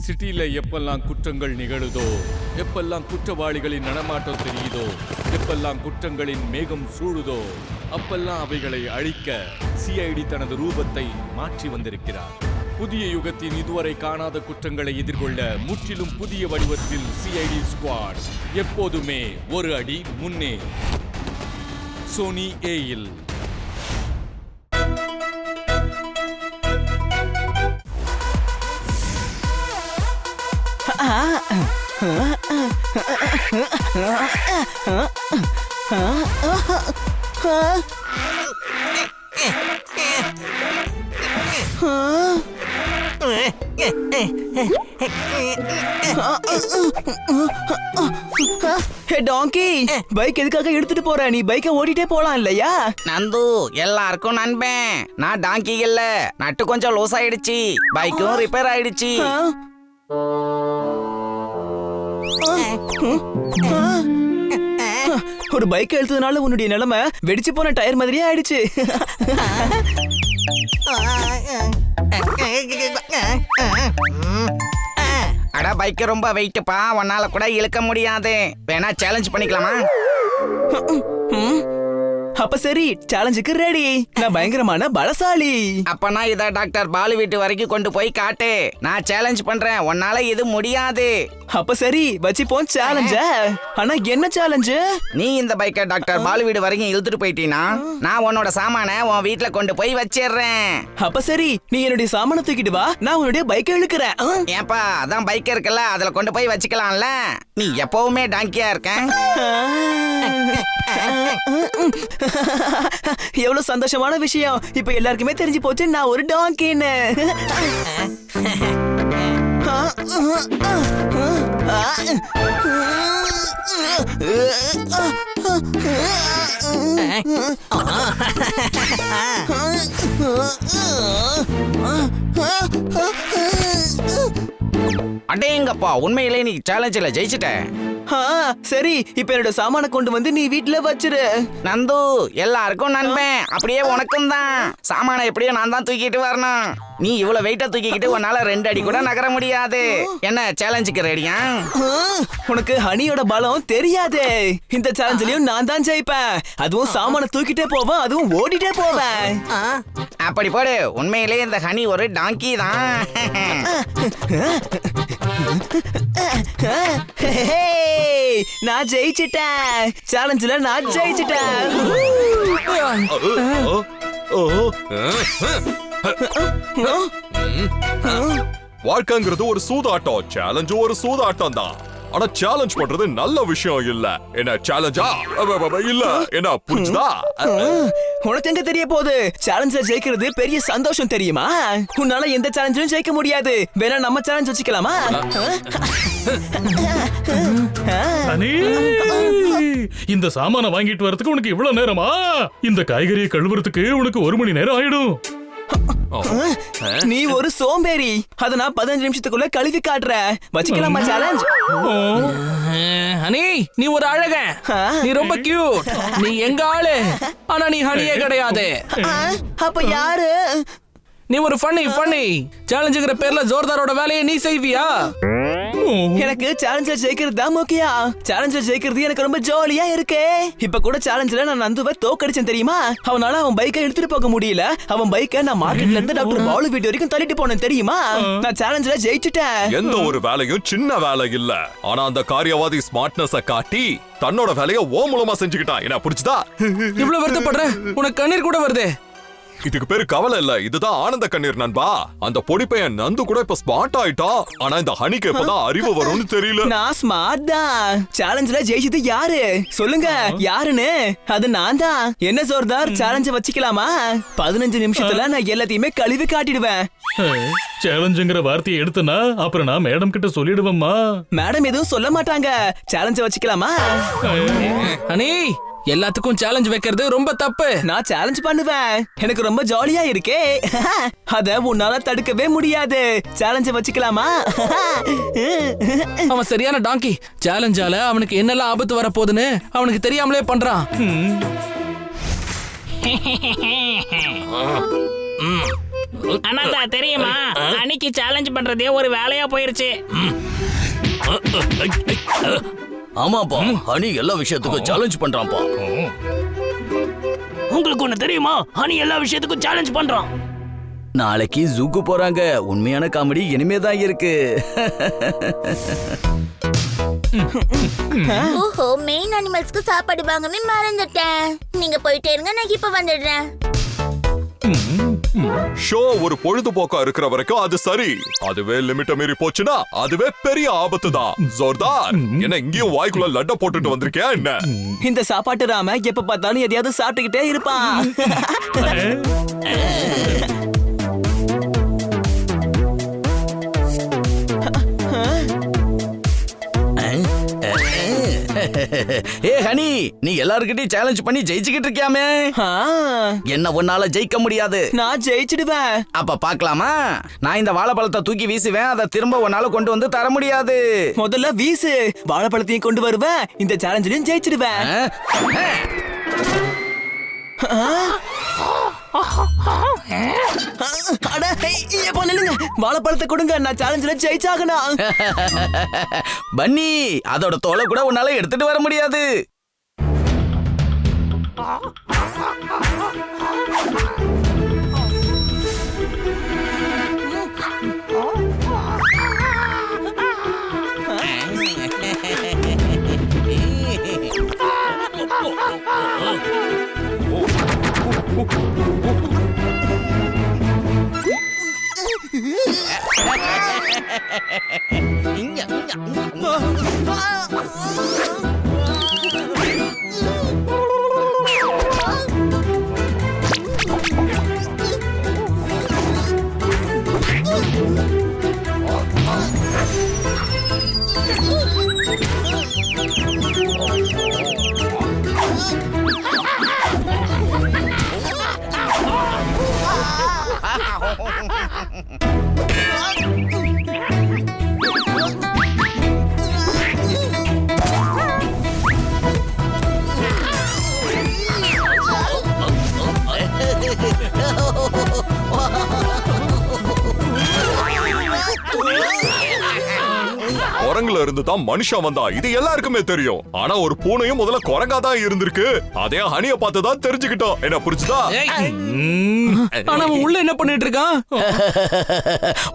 சிட்டில எப்பெல்லாம் குற்றங்கள் நிகழுதோ, எப்பெல்லாம் குற்றவாளிகளின் நடமாட்டம் தெரியுதோ, எப்பெல்லாம் குற்றங்களின் மேகம் சூழுதோ, அப்பெல்லாம் அவைகளை அழிக்க சிஐடி தனது ரூபத்தை மாற்றி வந்திருக்கிறார். புதிய யுகத்தின் இதுவரை காணாத குற்றங்களை எதிர்கொள்ள முற்றிலும் புதிய வடிவத்தில் சிஐடி ஸ்குவாட் எப்போதுமே ஒரு அடி முன்னே. சோனி ஏயில் டாங்கி, பைக் எதுக்காக எடுத்துட்டு போற? நீ பைக்கை ஓட்டிட்டே போலாம் இல்லையா? நந்து, எல்லாருக்கும் நண்பன். நான் டாங்கி இல்ல, நட்டு கொஞ்சம் லூஸ் ஆயிடுச்சு, பைக்கும் ரிப்பேர் ஆயிடுச்சு. ஒரு பைக் எடுத்ததுனால உன்னுடைய நிலைமை வெடிச்சு போன டயர் மாதிரியே ஆயிடுச்சு. அட, பைக் ரொம்ப வெயிட்டுப்பா, உன்னால கூட இழுக்க முடியாது. வேணா சேலஞ்ச் பண்ணிக்கலாமா? அப்ப சரி, சேலஞ்சுக்கு ரெடி. நான் பயங்கரமான பலசாலி. அப்பனா இத டாக்டர் பாலு வீட்டு வரைக்கும் கொண்டு போய் காட்டு. நான் சேலஞ்ச் பண்றேன், உன்னால இது முடியாது. அப்ப சரி, வச்சுப்போம் சேலஞ்ச. ஆனா என்ன சேலஞ்சு? நீ இந்த பைக்கை டாக்டர் பாலு வீடு வரைக்கும் இழுத்துட்டு போயிட்டீனா, நான் உன்னோட சாமான உன் வீட்டுல கொண்டு போய் வச்சிடுறேன். அப்ப சரி, நீ என்னுடைய சாமான தூக்கிட்டு வா, நான் உன்னுடைய பைக்கை இழுக்கிறேன். ஏப்பா, அதான் பைக் இருக்குல்ல, அதுல கொண்டு போய் வச்சுக்கலாம்ல. நீ எப்பவுமே டாங்கியா இருக்க. எவ்வளவு சந்தோஷமான விஷயம். இப்ப எல்லாருக்குமே தெரிஞ்சு போச்சு நான் ஒரு டாங்கின்னு. அடேங்கப்பா, உண்மையிலே நீ சேலஞ்சில ஜெயிச்சிட்ட. சரி, இப்ப என்னோட சாமான கொண்டு வந்து நீ வீட்டுல வச்சிரு. நந்து, எல்லாருக்கும் நண்பன், அப்படியே உனக்கும் தான். சாமான எப்படியோ நான் தான் தூக்கிட்டு வரணும். நீ இவ்வளவு வெயிட்ட தூக்கிக்கிட்டு உன்னால 2 அடி கூட நகர முடியாது. என்ன, சேலஞ்சுக்கு ரெடியா? உனக்கு ஹனியோட பலம் தெரியாது. இந்த சேலஞ்சிலையும் நான் தான் ஜெயிப்பேன். அதுவும் சாமான தூக்கிட்டே போவேன், அதுவும் ஓடிட்டே போவேன். அப்படி போடு, உண்மையிலே இந்த ஹனி ஒரு டாங்கி தான். நான் ஜெயிச்சிட்டேன். சேலஞ்சில நான் ஜெயிச்சிட்டேன். வாழ்க்கைங்கிறது ஒரு சூதாட்டம். சேலஞ்ச் ஒரு சூதாட்டம் தான். ஆனா சேலஞ்ச் பண்றது நல்ல விஷயம் இல்ல. என்ன சேலஞ்சா இல்ல, என்ன புரிஞ்சுதா? உனக்கு எங்க தெரிய போகுது? சேலஞ்சில ஜெயிக்கிறது பெரிய சந்தோஷம் தெரியுமா? உன்னால எந்த சேலஞ்சிலும் ஜெயிக்க முடியாது. வேணா நம்ம சேலஞ்ச் வச்சுக்கலாமா? இந்த சாமான வாங்கிட்டு வரதுக்கு உனக்கு இவ்வளவு நேரமா? இந்த காய்கறியை கழுவுறதுக்கு உனக்கு 1 மணி நேரம் ஆயிடும். நீ ஒரு சோம்பேறி. அத நான் 15 நிமிஷத்துக்குள்ள கழுவி காட்டுறேன். வச்சுக்கலாமா சேலஞ்ச்? ஹனி, நீ ஒரு அழகன். நீ ரொம்ப கியூட். நீ எங்க ஆளு, ஆனா நீ ஹனியே கிடையாது. அப்ப யாரு? நீ ஒரு ஃபன்னி சேலஞ்சுங்கிற பேர்ல ஜோர்தாரோட வேலையை நீ செய்வியா? எனக்கு சேலஞ்சில ஜெயிக்கிறது தான் முக்கியம். சேலஞ்சில ஜெயிக்கிறது எனக்கு ரொம்ப ஜாலியா இருக்கு. இப்ப கூட சேலஞ்சில நான் நந்துவை தோக்கடிச்சேன் தெரியுமா? அவனால அவன் பைக்கை எடுத்துட்டு போக முடியல. அவன் பைக்கை நான் மார்க்கெட்ல இருந்து டாக்டர் பாலு வீட்டு வரைக்கும் தள்ளிட்டு போனேன் தெரியுமா? நான் சேலஞ்சில ஜெயிச்சிட்டேன். எந்த ஒரு வேலையும் சின்ன வேலை இல்ல. ஆனா அந்த காரியவாதி ஸ்மார்ட்னஸ காட்டி தன்னோட வேலையை ஓ மூலமா செஞ்சுக்கிட்டான். என்ன புரிச்சுதா? இவ்வளவு வருத்தப்படுற? உனக்கு கண்ணீர் கூட வருது. இதுக்கு பேரு கவலை இல்ல, இதுதான் ஆனந்த கண்ணீர் நண்பா. அந்த பொடி பையன் நந்து கூட இப்ப ஸ்மார்ட் ஆயிட்டான். ஆனா இந்த ஹனிக்கு எப்பதான் அறிவு வரும்னு தெரியல. நான் ஸ்மார்ட் தான். சேலஞ்சில ஜெயிச்சது யாரு சொல்லுங்க, யாருன்னு? அது நான் தான். என்ன ஜோர்தார், சேலஞ்ச வச்சுக்கலாமா? 15 நிமிஷத்துல நான் எல்லாத்தையுமே கழுவி காட்டிடுவேன். சேலஞ்சுங்கிற வார்த்தையை எடுத்தனா அப்புறம் நான் மேடம் கிட்ட சொல்லிடுவேம்மா. மேடம் எதுவும் சொல்ல மாட்டாங்க. சேலஞ்ச வச்சுக்கலாமா? ஹனி, எல்லாத்துக்கும் சேலஞ்ச் வைக்கிறது ரொம்ப தப்பு. நான் சேலஞ்ச் பண்ணுவேன். எனக்கு ரொம்ப ஜாலியா இருக்கே. அத உன்னால தடுக்கவே முடியாது. சேலஞ்ச வச்சுக்கலாமா? அவன் சரியான டாங்கி. சேலஞ்சால அவனுக்கு என்னெல்லாம் ஆபத்து வர போகுதுன்னு அவனுக்கு தெரியாமலே பண்றான். அண்ணாதா தெரியுமா அன்னைக்கு சேலஞ்ச் பண்றதே ஒரு வேலையா போயிருச்சு. ஆமாப்பா, ஹனி எல்லா விஷயத்துக்கும் சேலஞ்ச் பண்றான்ப்பா. உங்களுக்கு ஒண்ணு தெரியுமா, ஹனி எல்லா விஷயத்துக்கும் சேலஞ்ச் பண்றான். நாளைக்கு ஜூக்கு போறாங்க. உண்மையான காமெடி இனிமேதான் இருக்கு. ஓஹோ, மெயின் அனிமல்ஸ்க்கு சாப்பாடு வாங்கவே மறந்துட்டேன். நீங்க போயிட்டே இருங்க, நான் இப்ப வந்துடுறேன். ஷோ ஒரு பொழுதுபோக்கா இருக்கிற வரைக்கும் அது சரி. அதுவே லிமிட்ட மீறி போச்சுன்னா அதுவே பெரிய ஆபத்து தான். ஜோர்தார், என்ன இங்கேயும் வாய்க்குள்ள லட்ட போட்டுட்டு வந்திருக்கியா என்ன? இந்த சாப்பாட்டு ராம எப்ப பார்த்தாலும் எதையாவது சாப்பிட்டுக்கிட்டே இருப்பான். ஏ ஹனி, நீ எல்லார்கிட்டயும் சேலஞ்ச் பண்ணி ஜெயிச்சுக்கிட்டு இருக்கியாமே. என்ன உன்னால ஜெயிக்க முடியாது. நான் ஜெயிச்சிடுவேன். அப்ப பாக்கலாமா? நான் இந்த வாழைப்பழத்தை தூக்கி வீசுவேன். அதை திரும்ப உன்னால கொண்டு வந்து தர முடியாது. முதல்ல வீசு. வாழைப்பழத்தையும் கொண்டு வருவேன். இந்த சேலஞ்சிலையும் ஜெயிச்சிடுவேன். வாழைப்பழத்தை கொடுங்க, நான் சேலஞ்சில ஜெயிச்சாகணும். பன்னி, அதோட தோலை கூட உன்னால எடுத்துட்டு வர முடியாது. குரங்குல இருந்து தான் மனுஷன் வந்தா, இது எல்லாருக்குமே தெரியும். ஆனா ஒரு பூனையும் முதல்ல குரங்கா தான் இருந்திருக்கு. அதே ஹனிய பார்த்து தான் தெரிஞ்சுக்கிட்டோம். என்ன புரிச்சுதா? ஆனா அவன் உள்ள என்ன பண்ணிட்டு இருக்கான்?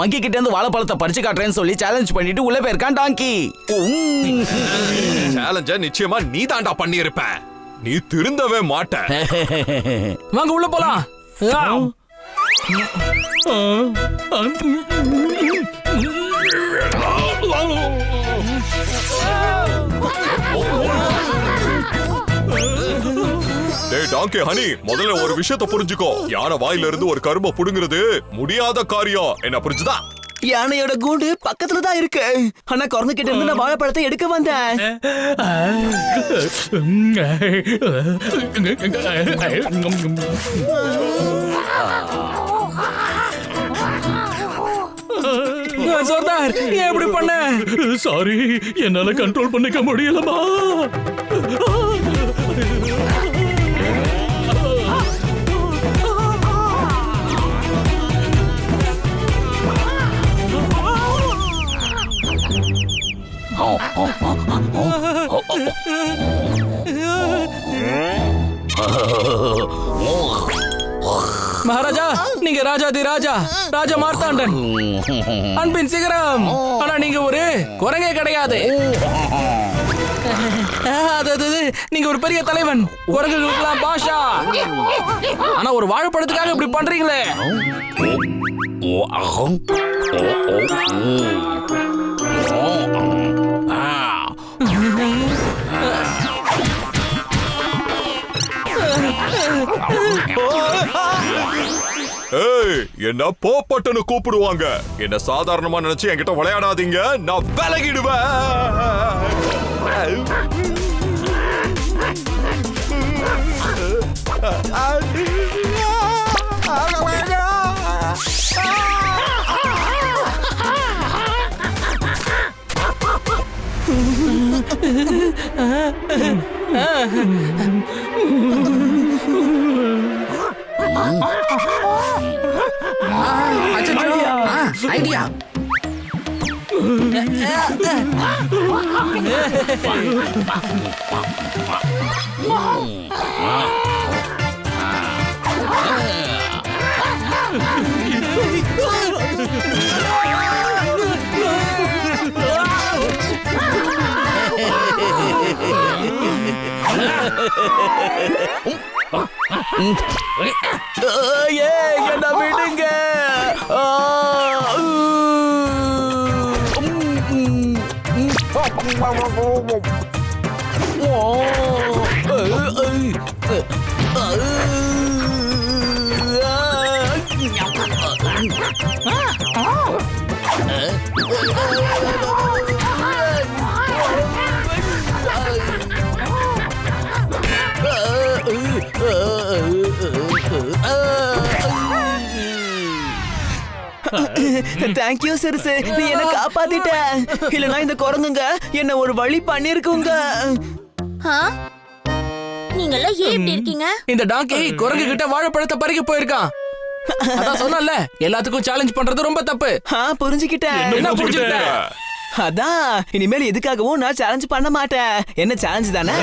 மங்கி கிட்ட இருந்து வாழைப்பழத்தை பறிச்சு காட்டுறேன்னு சொல்லி சேலஞ்ச் பண்ணிட்டு உள்ள போயிருக்கான் டாங்கி. சேலஞ்ச நிச்சயமா நீ தாண்டா பண்ணியிருப்ப. நீ திருந்தவே மாட்ட. வாங்க உள்ள போலாம். டேய் டாங்கி ஹனி, முதல்ல ஒரு விஷயத்தை புரிஞ்சுக்கோ. யானை வாயில இருந்து ஒரு கரும்ப புடுங்கிறது முடியாத காரியம். என்ன புரிஞ்சுதா? யானையோட கூண்டு பக்கத்துல தான் இருக்கு. ஆனா குரங்கு கிட்ட இருந்து நான் வாழைப்பழத்தை எடுக்க வந்தேன். சோர்தார், ஏன் இப்படி பண்ண? சாரி, என்னால கண்ட்ரோல் பண்ணிக்க முடியலமா. மகாராஜா, நீங்க ராஜாதி ராஜா, ராஜா மார்த்தாண்டன், அன்பின் சிகரம். ஆனா நீங்க ஒரு குரங்கே கிடையாது. நீங்க ஒரு பெரிய தலைவன், குரங்குகளுக்கெல்லாம் பாஷா. ஆனா ஒரு வாழைப்பழத்துக்காக இப்படி பண்றீங்களே. ஏய், என்ன போப்பட்டன்னு கூப்பிடுவாங்க. என்ன சாதாரணமா நினைச்சு என்கிட்ட விளையாடாதீங்க, நான் விலகிடுவேன். என்ன விடுங்க. தேங்க்யூ சிறுசு, நீ என்ன காப்பாத்திட்ட. இல்லனா இந்த குரங்குங்க என்ன ஒரு வழி பண்ணிருக்குங்க. நீங்க எல்லாம் ஏன் இப்படி இருக்கீங்க? இந்த டாங்கி குரங்கு கிட்ட வாழைப்பழத்தை பறிக்க போயிருக்கான். அதான் சொன்னல, எல்லாத்துக்கும் சேலஞ்ச் பண்றது ரொம்ப தப்பு. புரிஞ்சுக்கிட்டேன். என்ன புரிஞ்சுக்கிட்ட? அதான் இனிமேல் எதுக்காகவும் நான் சேலஞ்ச் பண்ண மாட்டேன். என்ன சேலஞ்ச் தானே?